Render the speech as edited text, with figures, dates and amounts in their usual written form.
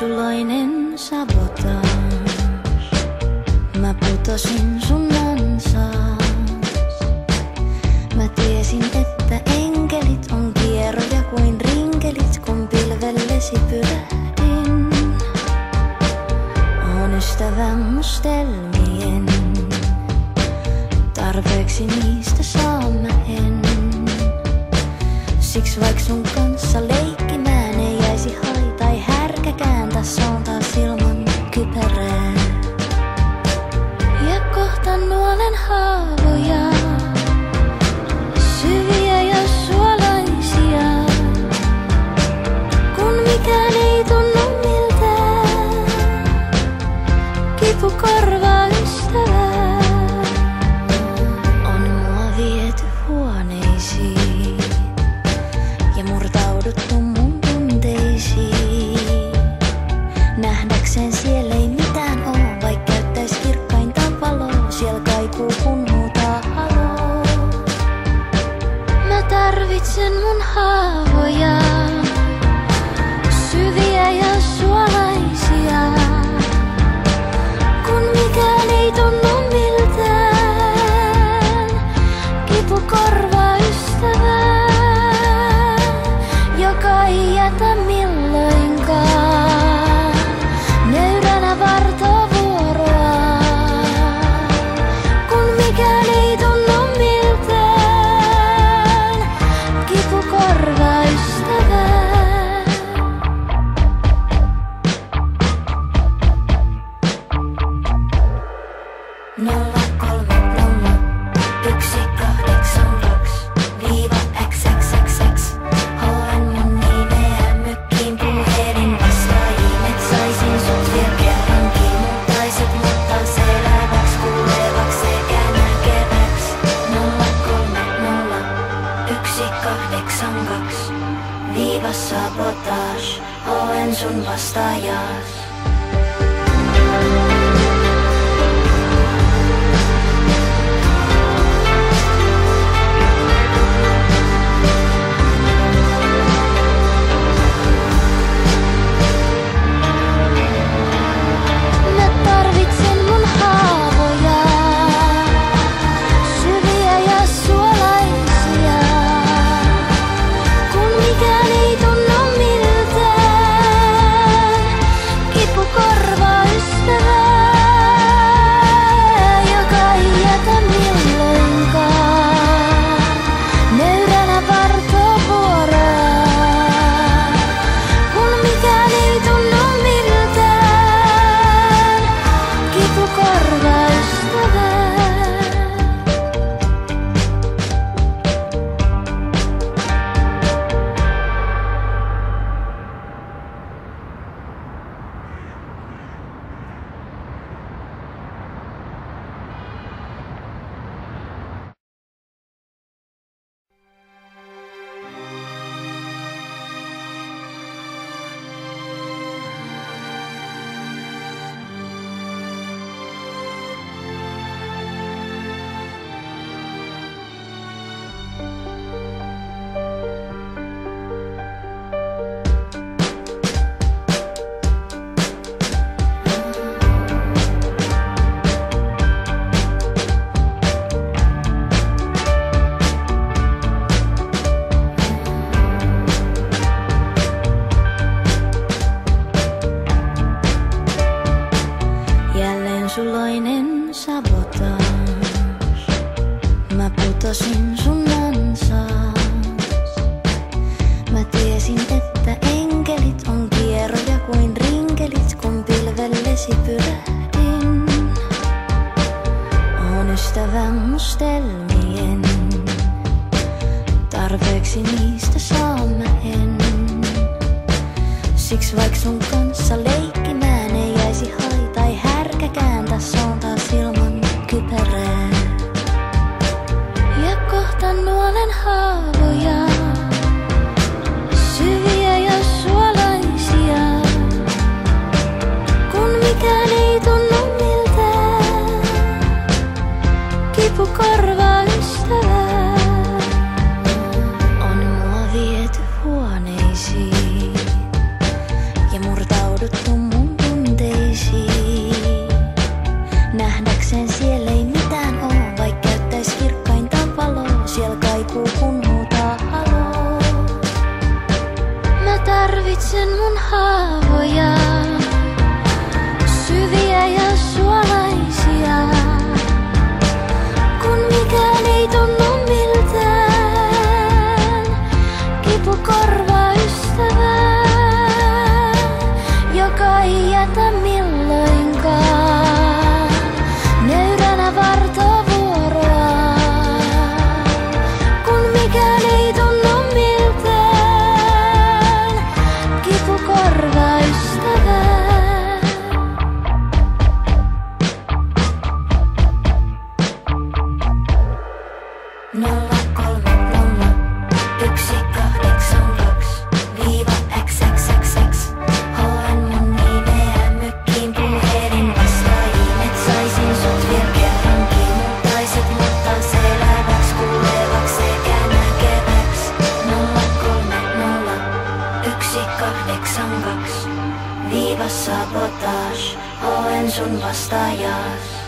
suloinen sabotaas. Mä putosin sun ansaas. Mä tiesin, että enkelit on kieroja kuin rinkelit, kun pilvellesi pyrähdin. On ystävä mustelmien, tarpeeksi niistä saan mä en. Siks vaik sun kanssa leikkimään ei jäisi haita, ei härkäkään, tässä on taas ilman kypärää. Ja kohta nuolen haavoja, syviä ja suolaisia, kun mikään ei tunnu miltään. Kipu korvaa ystävää, on mua viety huoneisiin ja murtauduttu mun tunteisiin. Nähdäkseen siellä ei mitään oo, vaik käyttäis kirkkainta valoa. Siellä kaikuu kun huutaa haloo. Mä tarvitsen mun haavoja, syviä ja suolaisia, kun mikään ei tunnu miltään. Kipu korvaa ystävää, joka ei jätä milloinkaan nöyränä vartovuoroa, kun mikään ei tunnu miltään. Kipu korvaa ystävää. 0301822-XXX hoen mun nimeä mykkiin puhelin vastaajiin, et saisin sut vielä kerrankin. Muuttaisit mutta seläväks, kuulevaks sekä näkeväks. 0301822-sabotage hoen sun vastaajas. Suloinen sabotaas. Mä putosin sun ansaas. Mä tiesin, että enkelit on kieroja kuin rinkelit, kun pilvellesi pyrähdin. On ystävä mustelmien, tarpeeksi niistä saan mä en. Siks vaik sun kanssa leikkimään ei jäisi haita, ei härkäkään, tässä on taas ilman kypärää. Ja kohta nuolen haavoja, syviä ja suolaisia, kun mikään ei tunnu miltään. Kipu korvaa ystävää, on mua viety huoneisiin ja murtauduttu pesen mun haavoja, syviä ja suolaisia. Kun mikään ei tunnu miltään, kipu korvaa ystävää, joka ei jätä milloinkaan nöyränä vartovuoroa. Kun mikään ei tunnu miltään, kipu korvaa ystävää. 0301822-XXX HN mun nimeä mykkiin puherin vastaajiin, et saisin sut vielä kerrankin. Muttaisit mutta seläväks, kuulevaks sekä näkeväks. 0301822-sabotage HN sun vastaajas.